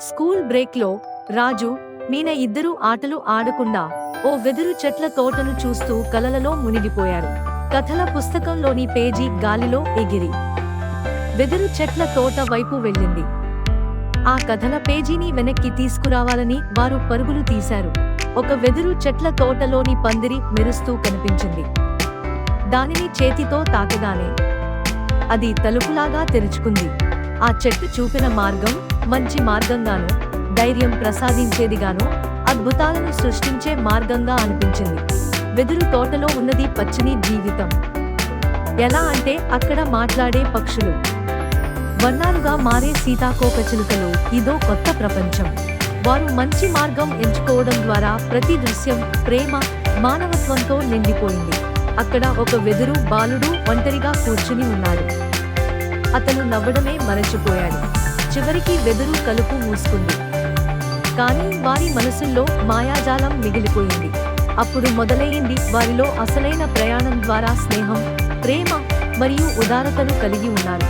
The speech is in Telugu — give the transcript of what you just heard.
స్కూల్ బ్రేక్లో రాజు, మీనా ఇద్దరూ ఆటలు ఆడకుండా ఓ వెదురు చెట్ల తోటను చూస్తూ కలలలో మునిగిపోయారు. కథల పుస్తకంలోని పేజీ గాలిలో ఎగిరి వెదురు చెట్ల తోట వైపు వెళ్ళింది. ఆ కథల పేజీని వెనక్కి తీసుకురావాలని వారు పరుగులు తీశారు. ఒక వెదురు చెట్ల తోటలోని పందిరి మెరుస్తూ కనిపించింది. దానిని చేతితో తాకగానే అది తలుపులాగా తెరుచుకుంది. ఆ చెట్టు చూపిన మార్గం మంచి మార్గంగానూ, ధైర్యం ప్రసాదించేదిగానూ, అద్భుతాలను సృష్టించే మార్గంగా అనిపించింది. వెదురు తోటలో ఉన్నది పచ్చని జీవితం. ఎలా అంటే అక్కడ మాట్లాడే పక్షులు, వర్ణాలుగా మారే సీతాకోకచిలుకలు. ఇదో కొత్త ప్రపంచం. వారు మంచి మార్గం ఎంచుకోవడం ద్వారా ప్రతి దృశ్యం ప్రేమ, మానవత్వంతో నిండిపోయింది. అక్కడ ఒక వెదురు బాలుడు ఒంటరిగా కూర్చుని ఉన్నాడు. అతను నవ్వడమే మరచిపోయాడు. చివరికి వెదురు కలుపు మూసుకుంది. కానీ వారి మనసుల్లో మాయాజాలం మిగిలిపోయింది. అప్పుడు మొదలయ్యింది వారిలో అసలైన ప్రయాణం ద్వారా స్నేహం, ప్రేమ మరియు ఉదారతను కలిగి ఉన్నారు.